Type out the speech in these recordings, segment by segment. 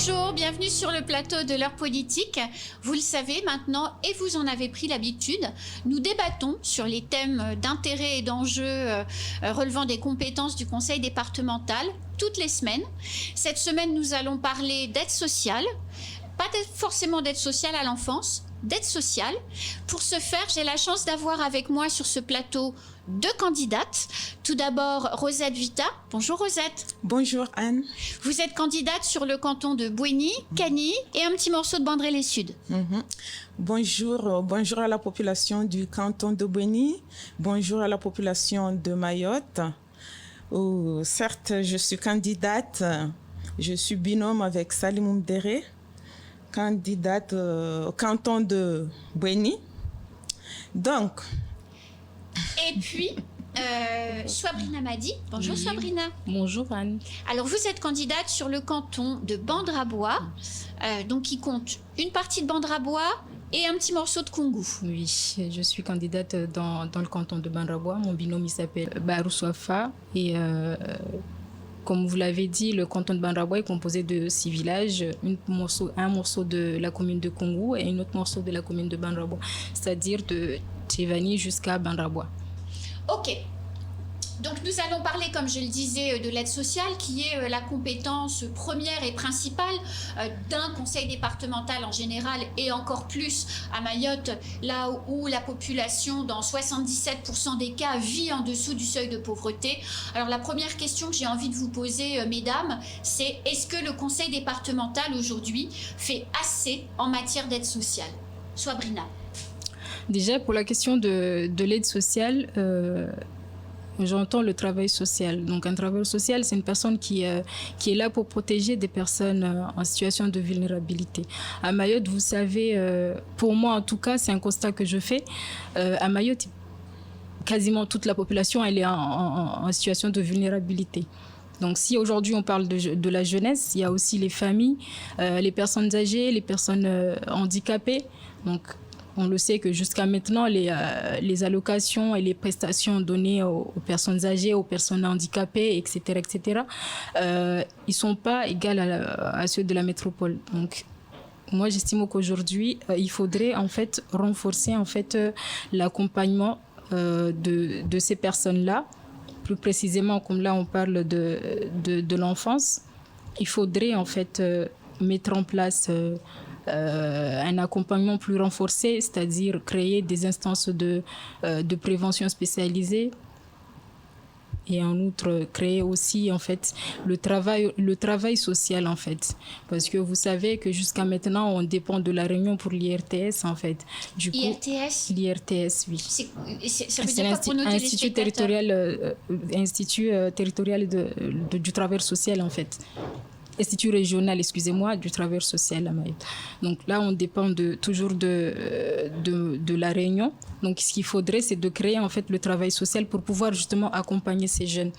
Bonjour, bienvenue sur le plateau de l'heure politique. Vous le savez maintenant et vous en avez pris l'habitude, nous débattons sur les thèmes d'intérêt et d'enjeux relevant des compétences du conseil départemental toutes les semaines. Cette semaine, nous allons parler d'aide sociale, pas forcément d'aide sociale à l'enfance, d'aide sociale. Pour ce faire, j'ai la chance d'avoir avec moi sur ce plateau deux candidates. Tout d'abord, Rosette Vita. Bonjour Rosette. Bonjour Anne. Vous êtes candidate sur le canton de Bouéni, Cany et un petit morceau de Bandrélé-Sud. Bonjour à la population du canton de Bouéni. Bonjour à la population de Mayotte. Certes, je suis candidate. Je suis binôme avec Salim Mdere, candidate au canton de Bouéni. Donc... Et puis, Swabrina Madi. Bonjour oui. Swabrina. Bonjour Anne. Alors, vous êtes candidate sur le canton de Bandrabois, donc qui compte une partie de Bandrabois et un petit morceau de Koungou. Oui, je suis candidate dans le canton de Bandrabois. Mon binôme, il s'appelle Barou Swafa. Et comme vous l'avez dit, le canton de Bandrabois est composé de 6 villages. Un morceau de la commune de Koungou et un autre morceau de la commune de Bandrabois, c'est-à-dire de Tchevani jusqu'à Bandrabois. Ok. Donc nous allons parler, comme je le disais, de l'aide sociale qui est la compétence première et principale d'un conseil départemental en général et encore plus à Mayotte, là où la population, dans 77% des cas, vit en dessous du seuil de pauvreté. Alors la première question que j'ai envie de vous poser, mesdames, c'est est-ce que le conseil départemental aujourd'hui fait assez en matière d'aide sociale? Swabrina. Déjà, pour la question de l'aide sociale, j'entends le travail social. Donc, un travailleur social, c'est une personne qui est là pour protéger des personnes en situation de vulnérabilité. À Mayotte, vous savez, pour moi en tout cas, c'est un constat que je fais. À Mayotte, quasiment toute la population, elle est en situation de vulnérabilité. Donc, si aujourd'hui on parle de la jeunesse, il y a aussi les familles, les personnes âgées, les personnes handicapées. Donc, on le sait que jusqu'à maintenant, les allocations et les prestations données aux personnes âgées, aux personnes handicapées, etc., ils ne sont pas égaux à ceux de la métropole. Donc, moi, j'estime qu'aujourd'hui, il faudrait en fait renforcer l'accompagnement de ces personnes-là. Plus précisément, comme là, on parle de l'enfance, il faudrait en fait mettre en place un accompagnement plus renforcé, c'est-à-dire créer des instances de prévention spécialisées et en outre créer aussi en fait le travail social en fait, parce que vous savez que jusqu'à maintenant on dépend de la Réunion pour l'IRTS en fait. Du coup, l'IRTS, oui. Ça veut dire quoi pour nos Institut territorial du travail social en fait. Institut régional, excusez-moi, du travail social à Mayotte. Donc là, on dépend toujours de la Réunion. Donc ce qu'il faudrait, c'est de créer en fait le travail social pour pouvoir justement accompagner ces jeunes.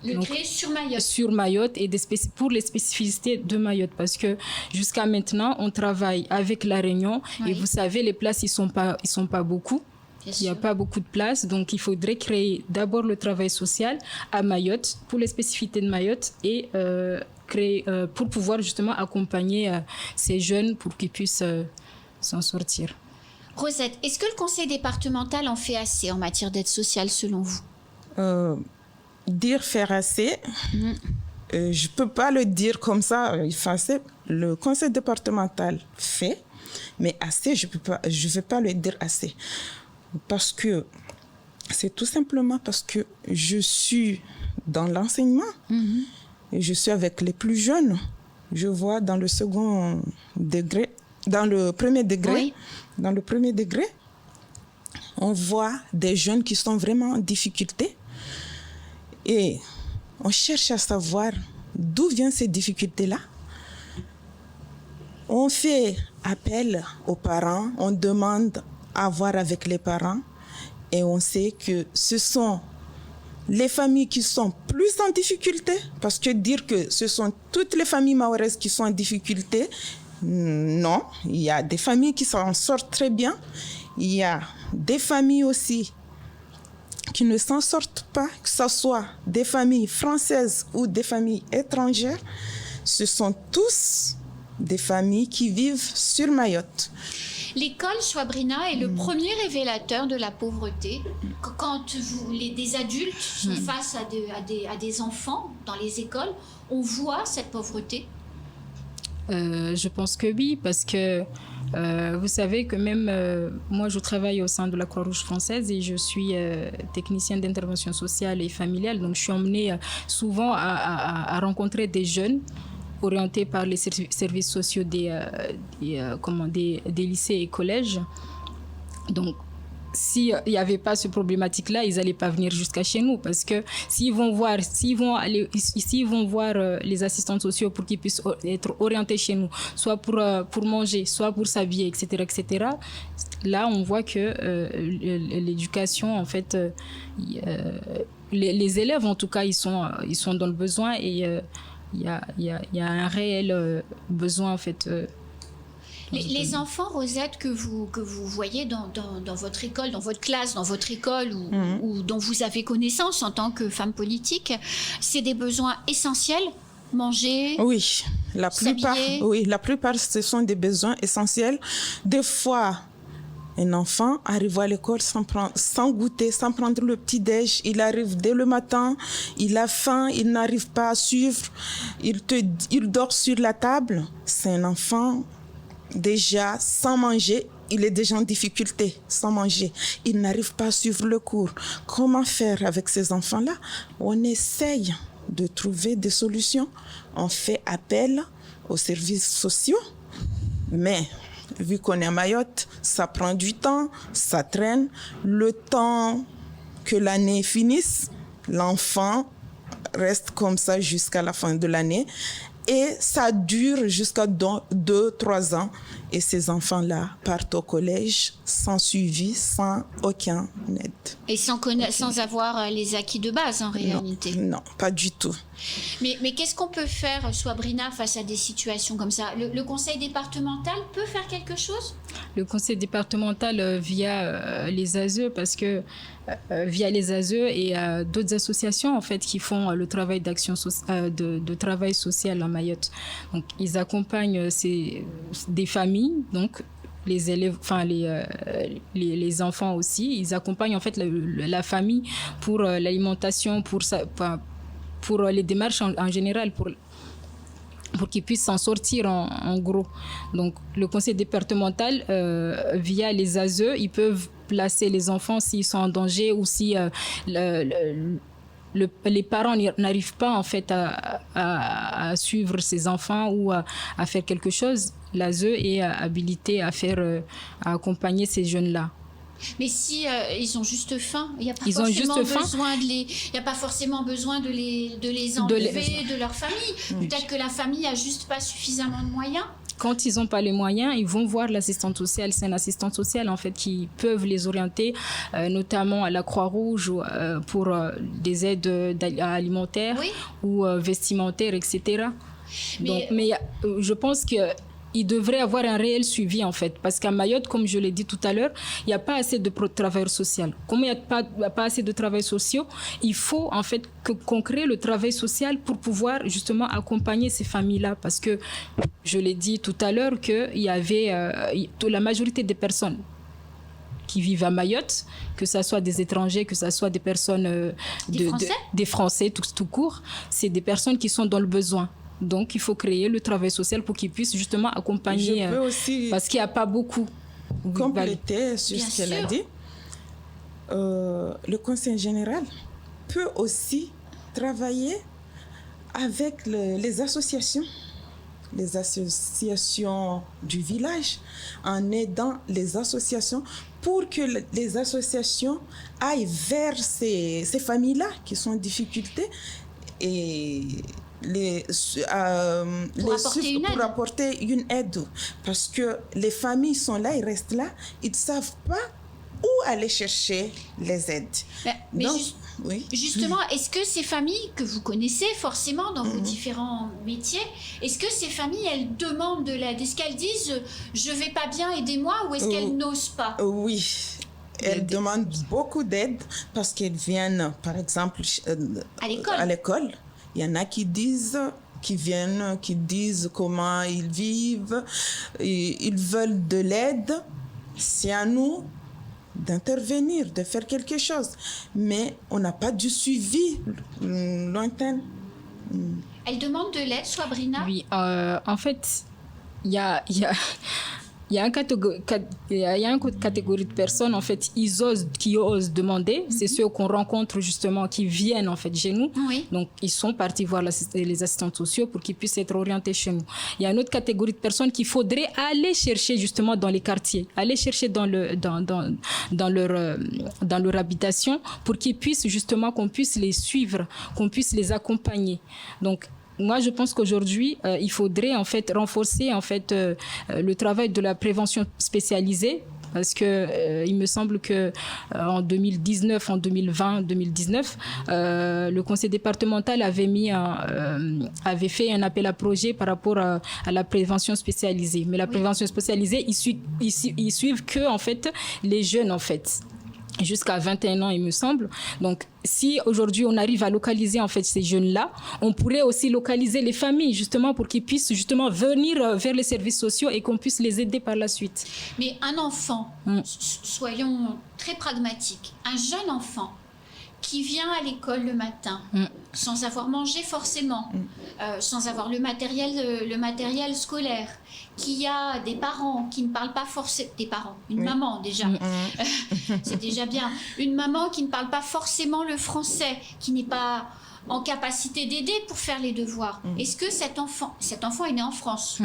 Créer sur Mayotte. Sur Mayotte et pour les spécificités de Mayotte. Parce que jusqu'à maintenant, on travaille avec la Réunion. Oui. Et vous savez, les places, ils sont pas beaucoup. Il n'y a pas beaucoup de places, donc il faudrait créer d'abord le travail social à Mayotte pour les spécificités de Mayotte et créer pour pouvoir justement accompagner ces jeunes pour qu'ils puissent s'en sortir. Rosette, est-ce que le conseil départemental en fait assez en matière d'aide sociale selon vous? Dire faire assez, je peux pas le dire comme ça. Le conseil départemental fait, mais assez, je vais pas le dire assez. Parce que c'est tout simplement parce que je suis dans l'enseignement et je suis avec les plus jeunes. Je vois dans le second degré, dans le premier degré, oui. Dans le premier degré, on voit des jeunes qui sont vraiment en difficulté et on cherche à savoir d'où viennent ces difficultés-là. On fait appel aux parents, on demande à voir avec les parents et on sait que ce sont les familles qui sont plus en difficulté, parce que dire que ce sont toutes les familles maoraises qui sont en difficulté, non, il y a des familles qui s'en sortent très bien, il y a des familles aussi qui ne s'en sortent pas, que ce soit des familles françaises ou des familles étrangères. Ce sont tous des familles qui vivent sur Mayotte. L'école, Swabrina, est le premier révélateur de la pauvreté. Quand des adultes sont face à des enfants dans les écoles, on voit cette pauvreté. Je pense que oui, parce que vous savez que même moi, je travaille au sein de la Croix-Rouge française et je suis technicienne d'intervention sociale et familiale. Donc, je suis emmenée souvent à rencontrer des jeunes orientés par les services sociaux des lycées et collèges. Donc, s'il n'y avait pas cette problématique-là, ils n'allaient pas venir jusqu'à chez nous, parce que s'ils vont voir les assistants sociaux pour qu'ils puissent être orientés chez nous, soit pour manger, soit pour s'habiller, etc., là, on voit que l'éducation, en fait, les élèves, en tout cas, ils sont dans le besoin et il y a un réel besoin, en fait. Les enfants, Rosette, que vous voyez dans votre école, dans votre classe, dans votre école ou dont vous avez connaissance en tant que femme politique, c'est des besoins essentiels, manger, oui, la plupart, ce sont des besoins essentiels. Des fois, un enfant arrive à l'école sans goûter, sans prendre le petit-déj. Il arrive dès le matin, il a faim, il n'arrive pas à suivre, il dort sur la table. C'est un enfant... Déjà, sans manger, il est déjà en difficulté, sans manger. Il n'arrive pas à suivre le cours. Comment faire avec ces enfants-là? On essaye de trouver des solutions. On fait appel aux services sociaux. Mais, vu qu'on est à Mayotte, ça prend du temps, ça traîne. Le temps que l'année finisse, l'enfant reste comme ça jusqu'à la fin de l'année. Et ça dure jusqu'à 2-3 ans. Et ces enfants-là partent au collège sans suivi, sans aucun aide. Et sans avoir les acquis de base, en réalité. Non, pas du tout. Mais qu'est-ce qu'on peut faire, Swabrina, face à des situations comme ça? Le conseil départemental peut faire quelque chose? Le conseil départemental via les ASE, parce que via les ASE et d'autres associations en fait qui font le travail d'action de travail social à Mayotte. Donc ils accompagnent des familles, donc les élèves, enfin les enfants aussi. Ils accompagnent en fait la famille pour l'alimentation, pour les démarches en général, pour qu'ils puissent s'en sortir en gros. Donc le conseil départemental, via les ASE, ils peuvent placer les enfants s'ils sont en danger ou si les parents n'arrivent pas en fait à suivre ces enfants ou à faire quelque chose. L'ASE est habilité à accompagner ces jeunes-là. Mais si ils ont juste faim, il n'y a pas forcément besoin de les enlever de leur famille. Peut-être que la famille a juste pas suffisamment de moyens. Quand ils n'ont pas les moyens, ils vont voir l'assistante sociale. C'est un assistant social en fait qui peuvent les orienter, notamment à la Croix-Rouge pour des aides alimentaires ou vestimentaires, etc. Mais je pense que il devrait avoir un réel suivi en fait, parce qu'à Mayotte, comme je l'ai dit tout à l'heure, il n'y a pas assez de travailleurs sociaux. Comme il n'y a pas assez de travailleurs sociaux, il faut en fait qu'on crée le travail social pour pouvoir justement accompagner ces familles-là, parce que je l'ai dit tout à l'heure qu'il y avait la majorité des personnes qui vivent à Mayotte, que ce soit des étrangers, que ce soit des personnes des Français tout court, c'est des personnes qui sont dans le besoin. Donc, il faut créer le travail social pour qu'ils puissent justement accompagner, je peux aussi parce qu'il n'y a pas beaucoup. Compléter sur ce qu'elle a dit. Le conseil général peut aussi travailler avec les associations du village, en aidant les associations pour que les associations aillent vers ces familles-là qui sont en difficulté et pour apporter une aide, parce que les familles sont là, ils restent là, ils ne savent pas où aller chercher les aides. Mais justement, est-ce que ces familles que vous connaissez forcément dans vos différents métiers, est-ce que ces familles, elles demandent de l'aide? Est-ce qu'elles disent « je ne vais pas bien, aidez-moi » ou est-ce qu'elles n'osent pas? Oui. Elles demandent beaucoup d'aide parce qu'elles viennent, par exemple, à l'école. Il y en a qui disent qui viennent, qui disent comment ils vivent, et ils veulent de l'aide. C'est à nous d'intervenir, de faire quelque chose. Mais on n'a pas du suivi lointain. Elle demande de l'aide, Swabrina? Oui, en fait, il y a une catégorie de personnes, en fait, qui osent demander. C'est ceux qu'on rencontre justement, qui viennent en fait chez nous. Oui. Donc, ils sont partis voir les assistants sociaux pour qu'ils puissent être orientés chez nous. Il y a une autre catégorie de personnes qu'il faudrait aller chercher justement dans les quartiers, aller chercher dans leur habitation pour qu'ils puissent justement, qu'on puisse les suivre, qu'on puisse les accompagner. Donc, moi, je pense qu'aujourd'hui, il faudrait en fait renforcer en fait le travail de la prévention spécialisée, parce que il me semble que en 2019, en 2020, 2019, le conseil départemental avait fait un appel à projet par rapport à la prévention spécialisée. Mais la prévention spécialisée, ils suivent que en fait les jeunes en fait. Jusqu'à 21 ans, il me semble. Donc, si aujourd'hui on arrive à localiser en fait ces jeunes-là, on pourrait aussi localiser les familles justement pour qu'ils puissent justement venir vers les services sociaux et qu'on puisse les aider par la suite. Mais un enfant, soyons très pragmatiques, un jeune enfant qui vient à l'école le matin sans avoir mangé forcément, sans avoir le matériel scolaire, qui a des parents qui ne parlent pas forcément, des parents, une maman déjà, c'est déjà bien, une maman qui ne parle pas forcément le français, qui n'est pas en capacité d'aider pour faire les devoirs. Est-ce que cet enfant est né en France,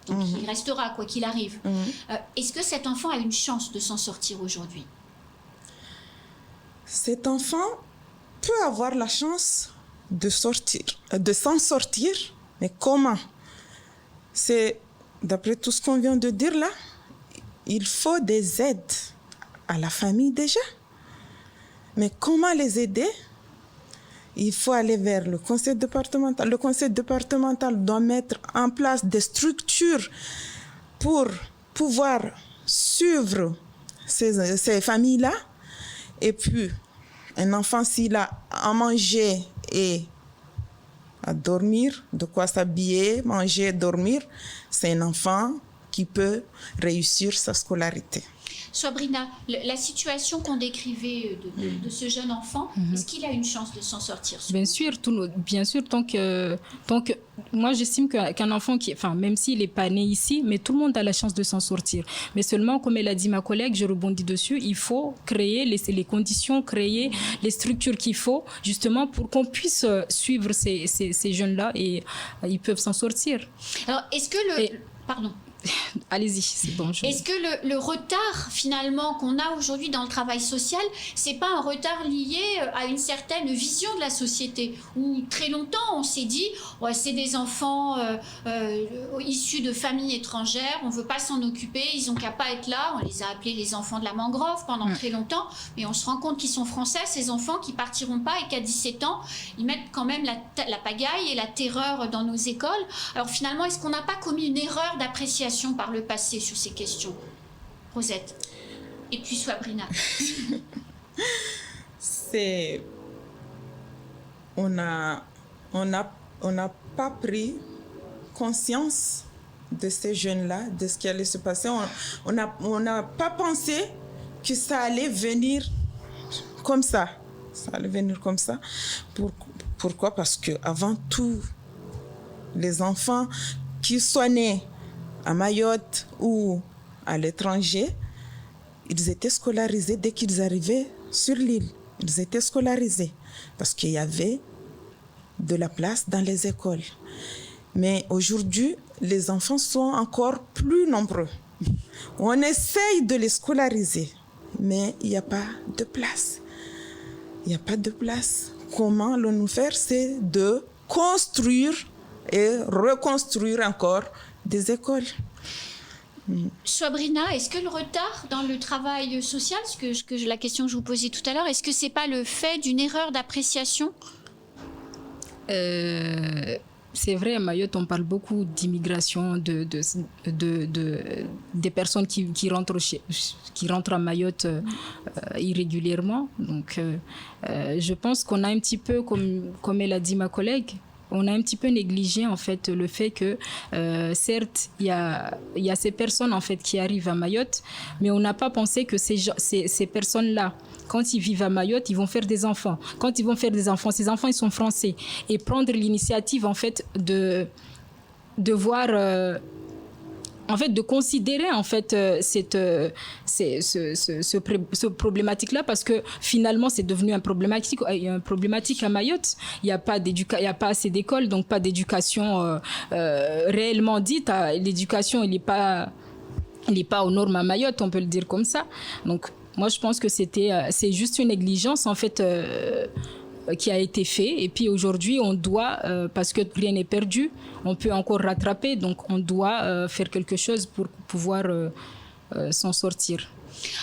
donc il restera quoi qu'il arrive, est-ce que cet enfant a une chance de s'en sortir aujourd'hui? Cet enfant peut avoir la chance de s'en sortir, mais comment? C'est, d'après tout ce qu'on vient de dire là, il faut des aides à la famille déjà. Mais comment les aider? Il faut aller vers le conseil départemental. Le conseil départemental doit mettre en place des structures pour pouvoir suivre ces familles-là. Et puis, un enfant, s'il a à manger et à dormir, de quoi s'habiller, manger, dormir, c'est un enfant qui peut réussir sa scolarité. Swabrina, la situation qu'on décrivait de ce jeune enfant, est-ce qu'il a une chance de s'en sortir? Bien sûr, tant que moi j'estime qu'un enfant même s'il n'est pas né ici, mais tout le monde a la chance de s'en sortir. Mais seulement, comme elle a dit ma collègue, je rebondis dessus, il faut créer les conditions, créer les structures qu'il faut justement pour qu'on puisse suivre ces jeunes-là et ils peuvent s'en sortir. Alors, est-ce que Pardon. Allez-y, c'est bon. Est-ce que le retard finalement qu'on a aujourd'hui dans le travail social, c'est pas un retard lié à une certaine vision de la société, où très longtemps on s'est dit ouais, c'est des enfants issus de familles étrangères, on veut pas s'en occuper, ils ont qu'à pas être là, on les a appelés les enfants de la mangrove pendant très longtemps, mais on se rend compte qu'ils sont français, ces enfants qui partiront pas et qu'à 17 ans ils mettent quand même la pagaille et la terreur dans nos écoles. Alors finalement, est-ce qu'on n'a pas commis une erreur d'appréciation par le passé sur ces questions? Rosette. Et puis Swabrina. On n'a pas pris conscience de ces jeunes-là, de ce qui allait se passer. On n'a pas pensé que ça allait venir comme ça. Ça allait venir comme ça. Pourquoi? Parce que avant tout, les enfants qui soient nés à Mayotte ou à l'étranger, ils étaient scolarisés dès qu'ils arrivaient sur l'île. Ils étaient scolarisés parce qu'il y avait de la place dans les écoles. Mais aujourd'hui, les enfants sont encore plus nombreux. On essaye de les scolariser, mais il n'y a pas de place. Il n'y a pas de place. Comment allons-nous faire? C'est de construire et reconstruire encore des écoles. Swabrina, est-ce que le retard dans le travail social, la question que je vous posais tout à l'heure, est-ce que c'est pas le fait d'une erreur d'appréciation? C'est vrai, à Mayotte, on parle beaucoup d'immigration, des personnes qui rentrent à Mayotte irrégulièrement. Donc, je pense qu'on a un petit peu, comme elle a dit ma collègue, on a un petit peu négligé en fait le fait que certes il y a ces personnes en fait qui arrivent à Mayotte, mais on n'a pas pensé que ces personnes-là, quand ils vivent à Mayotte, ils vont faire des enfants. Quand ils vont faire des enfants, ces enfants ils sont français, et prendre l'initiative en fait de voir en fait, de considérer en fait ce problématique-là, parce que finalement c'est devenu un problématique à Mayotte. Il n'y a pas assez d'écoles, donc pas d'éducation réellement dite. L'éducation, il n'est pas aux normes à Mayotte, on peut le dire comme ça. Donc moi je pense que c'est juste une négligence en fait qui a été fait, et puis aujourd'hui on doit, parce que rien n'est perdu, on peut encore rattraper, donc on doit faire quelque chose pour pouvoir s'en sortir.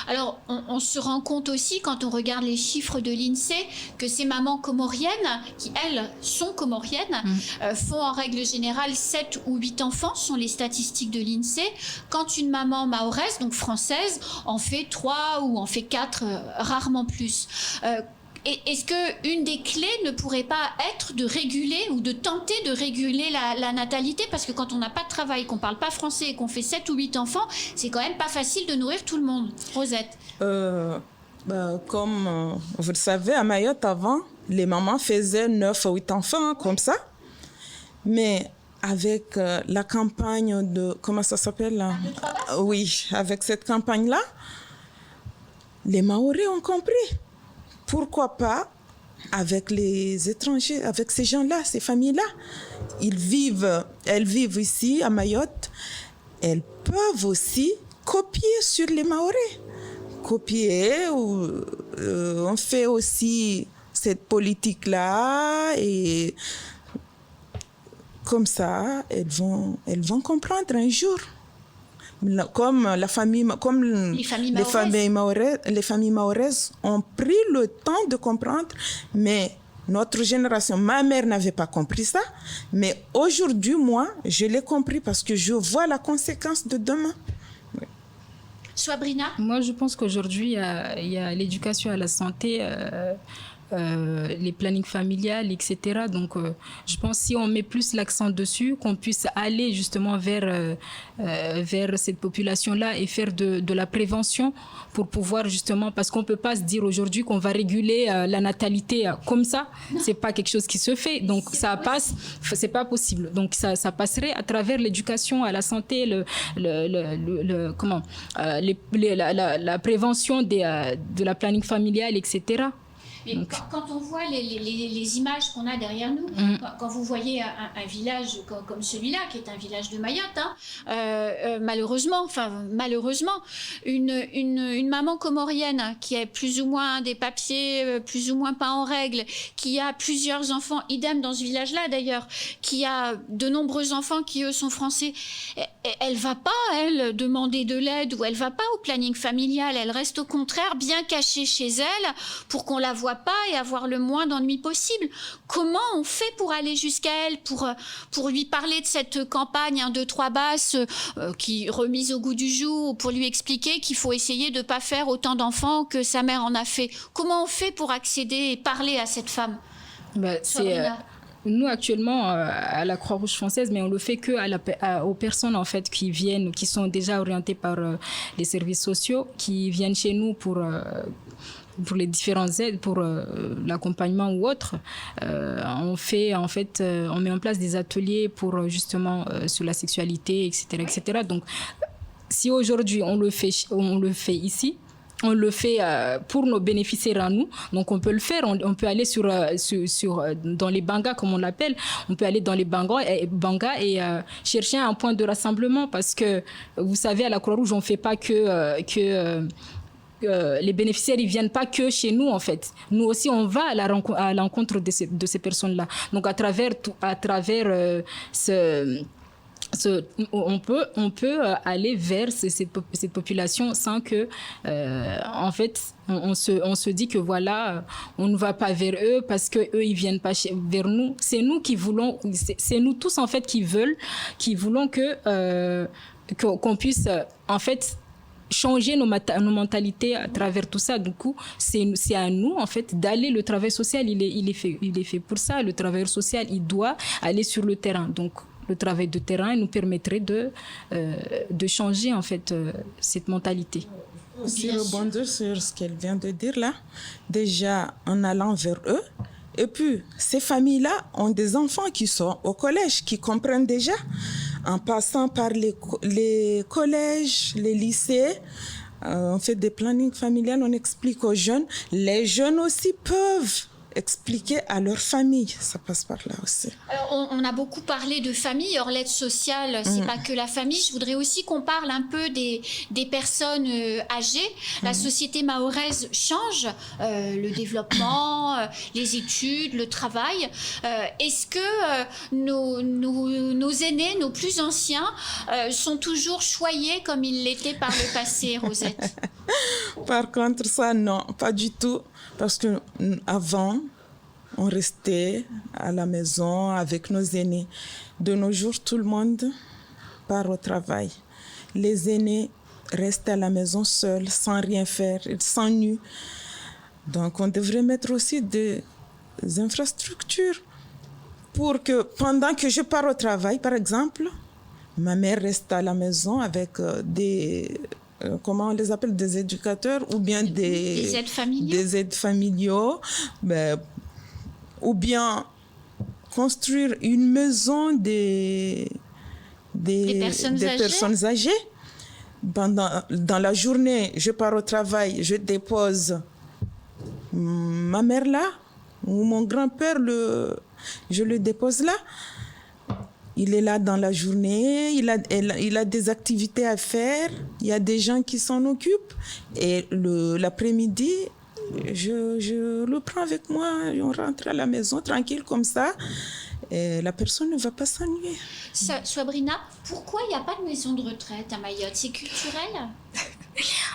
Alors, on se rend compte aussi, quand on regarde les chiffres de l'INSEE, que ces mamans comoriennes, qui elles sont comoriennes, font en règle générale 7 ou 8 enfants, sont les statistiques de l'INSEE, quand une maman mahoraise, donc française, en fait 3 ou en fait 4, rarement plus. Est-ce qu'une des clés ne pourrait pas être de réguler ou de tenter de réguler la natalité? Parce que quand on n'a pas de travail, qu'on ne parle pas français et qu'on fait 7 ou 8 enfants, c'est quand même pas facile de nourrir tout le monde. Rosette? Comme vous le savez, à Mayotte, avant, les mamans faisaient 9 ou 8 enfants, comme ça. Mais avec la campagne de... Comment ça s'appelle là? Oui, avec cette campagne-là, les Mahorais ont compris. Pourquoi pas avec les étrangers, avec ces gens-là, ces familles-là? Elles vivent ici à Mayotte. Elles peuvent aussi copier sur les Mahorais. On fait aussi cette politique-là, et comme ça, elles vont comprendre un jour. Comme les familles mahoraises ont pris le temps de comprendre, mais notre génération, ma mère n'avait pas compris ça, mais aujourd'hui, moi, je l'ai compris parce que je vois la conséquence de demain. Oui. Sabrina? Moi, je pense qu'aujourd'hui, il y a l'éducation à la santé, les plannings familiales, etc. Donc, je pense que si on met plus l'accent dessus, qu'on puisse aller justement vers cette population-là et faire de la prévention pour pouvoir justement, parce qu'on ne peut pas se dire aujourd'hui qu'on va réguler la natalité comme ça. C'est pas quelque chose qui se fait. Donc, c'est pas possible. Donc, ça passerait à travers l'éducation à la santé, la prévention de la planning familiale, etc. Mais quand on voit les images qu'on a derrière nous, quand vous voyez un village comme celui-là, qui est un village de Mayotte, malheureusement, une maman comorienne qui a plus ou moins des papiers, plus ou moins pas en règle, qui a plusieurs enfants, idem dans ce village-là d'ailleurs, qui a de nombreux enfants qui eux sont français, elle va pas, elle, demander de l'aide, ou elle va pas au planning familial, elle reste au contraire bien cachée chez elle pour qu'on la voie pas et avoir le moins d'ennuis possible. Comment on fait pour aller jusqu'à elle, pour lui parler de cette campagne 1, 2, 3 basses qui remise au goût du jour, pour lui expliquer qu'il faut essayer de pas faire autant d'enfants que sa mère en a fait? Comment on fait pour accéder et parler à cette femme? Nous, actuellement, à la Croix-Rouge française, mais on le fait que aux personnes en fait qui viennent, qui sont déjà orientées par les services sociaux, qui viennent chez nous pour les différentes aides, pour l'accompagnement ou autre. On met en place des ateliers pour justement sur la sexualité, etc., etc. Donc, si aujourd'hui on le fait ici, on le fait pour nos bénéficiaires à nous, donc on peut le faire. On peut aller dans les bangas, comme on l'appelle. On peut aller dans les bangas et chercher un point de rassemblement, parce que vous savez, à la Croix-Rouge, on fait pas que les bénéficiaires, ils viennent pas que chez nous en fait. Nous aussi, on va à l'encontre de ces personnes-là. Donc à travers on peut aller vers cette population sans que en fait on se dit que voilà, on ne va pas vers eux parce que eux ils viennent pas vers nous. C'est nous qui voulons, c'est nous tous en fait qui voulons que qu'on puisse en fait changer nos mentalités à travers tout ça. Du coup, c'est à nous, en fait, d'aller. Le travail social, il est fait pour ça. Le travailleur social, il doit aller sur le terrain. Donc, le travail de terrain nous permettrait de changer, en fait, cette mentalité. Aussi rebondir sur ce qu'elle vient de dire là, déjà en allant vers eux. Et puis, ces familles-là ont des enfants qui sont au collège, qui comprennent déjà, en passant par les collèges, les lycées. On fait des plannings familiales, on explique aux jeunes. Les jeunes aussi peuvent expliquer à leur famille. Ça passe par là aussi. Alors, on a beaucoup parlé de famille. Or, l'aide sociale, c'est pas que la famille. Je voudrais aussi qu'on parle un peu des personnes âgées. La société mahoraise change, le développement, les études, le travail. Est-ce que nos aînés, nos plus anciens, sont toujours choyés comme ils l'étaient par le passé, Rosette? Par contre, ça, non, pas du tout. Parce qu'avant, on restait à la maison avec nos aînés. De nos jours, tout le monde part au travail. Les aînés restent à la maison seuls, sans rien faire, ils s'ennuient. Donc, on devrait mettre aussi des infrastructures pour que, pendant que je pars au travail, par exemple, ma mère reste à la maison avec comment on les appelle, des éducateurs ou bien des aides familiaux, ou bien construire une maison des personnes âgées. Dans la journée, je pars au travail, je dépose ma mère là, ou mon grand-père, je le dépose là. Il est là dans la journée, il a des activités à faire, il y a des gens qui s'en occupent. Et l'après-midi, je le prends avec moi, on rentre à la maison tranquille comme ça. Et la personne ne va pas s'ennuyer. Swabrina, pourquoi il n'y a pas de maison de retraite à Mayotte? C'est culturel?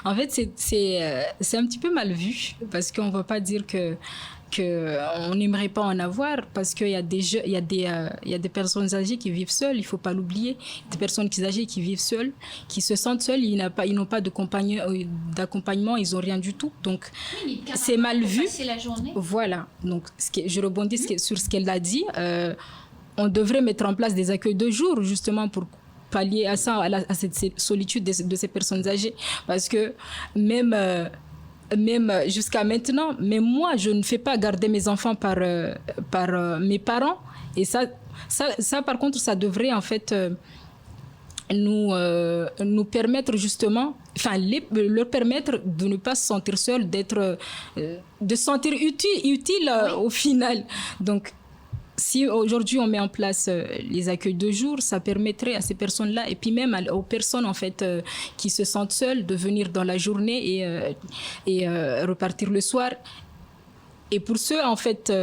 En fait, c'est un petit peu mal vu, parce qu'on ne va pas dire qu'on n'aimerait pas en avoir, parce qu'il y a des personnes âgées qui vivent seules, il ne faut pas l'oublier. Des personnes âgées qui vivent seules, qui se sentent seules, ils n'ont pas d'accompagnement, ils n'ont rien du tout. Donc, c'est mal vu. La journée. Voilà. Donc, je rebondis sur ce qu'elle a dit. On devrait mettre en place des accueils de jour, justement, pour pallier à ça, à cette solitude de ces personnes âgées. Parce que même jusqu'à maintenant, même moi, je ne fais pas garder mes enfants par mes parents. Et ça, par contre, ça devrait en fait nous permettre justement, leur permettre de ne pas se sentir seuls, de se sentir utile au final. Donc, si aujourd'hui on met en place les accueils de jour, ça permettrait à ces personnes-là, et puis même aux personnes en fait qui se sentent seules, de venir dans la journée et repartir le soir. Et pour ceux en fait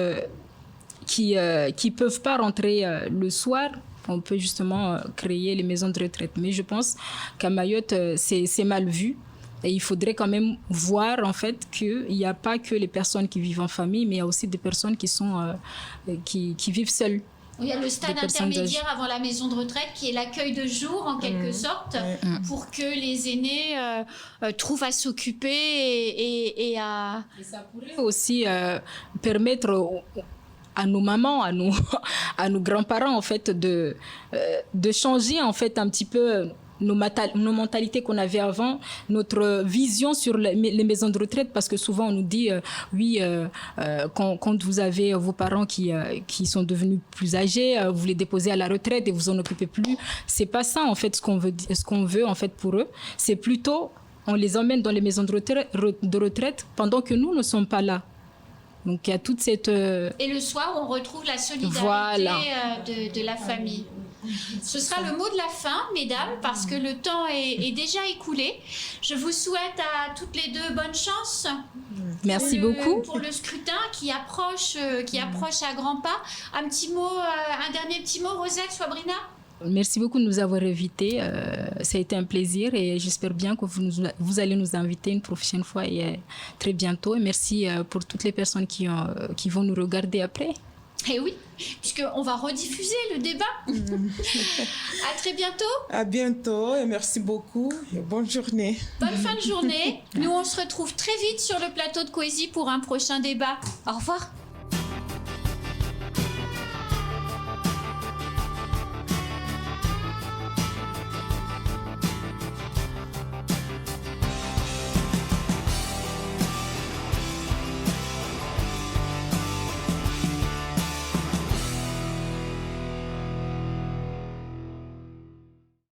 qui peuvent pas rentrer le soir, on peut justement créer les maisons de retraite. Mais je pense qu'à Mayotte, c'est mal vu. Et il faudrait quand même voir en fait qu'il n'y a pas que les personnes qui vivent en famille, mais il y a aussi des personnes qui vivent seules. Il y a le stade intermédiaire avant la maison de retraite qui est l'accueil de jour en quelque sorte pour que les aînés trouvent à s'occuper et à... Et ça pourrait aussi permettre à nos mamans, à nos grands-parents en fait de changer en fait un petit peu nos mentalités qu'on avait avant, notre vision sur les maisons de retraite, parce que souvent on nous dit quand vous avez vos parents qui sont devenus plus âgés, vous les déposez à la retraite et vous en occupez plus. C'est pas ça en fait ce qu'on veut en fait pour eux. C'est plutôt on les emmène dans les maisons de retraite pendant que nous ne sommes pas là. Donc il y a toute cette... Et le soir, on retrouve la solidarité de la famille. Ce sera le mot de la fin, mesdames, parce que le temps est déjà écoulé. Je vous souhaite à toutes les deux bonne chance. Merci beaucoup. Pour le scrutin qui approche à grands pas. Un dernier petit mot, Rosette, Swabrina? Merci beaucoup de nous avoir invités. Ça a été un plaisir et j'espère bien que vous allez nous inviter une prochaine fois et très bientôt. Et merci pour toutes les personnes qui vont nous regarder après. Et oui, puisqu'on va rediffuser le débat. À très bientôt. À bientôt et merci beaucoup et bonne journée. Bonne fin de journée. Nous, on se retrouve très vite sur le plateau de Coésie pour un prochain débat. Au revoir.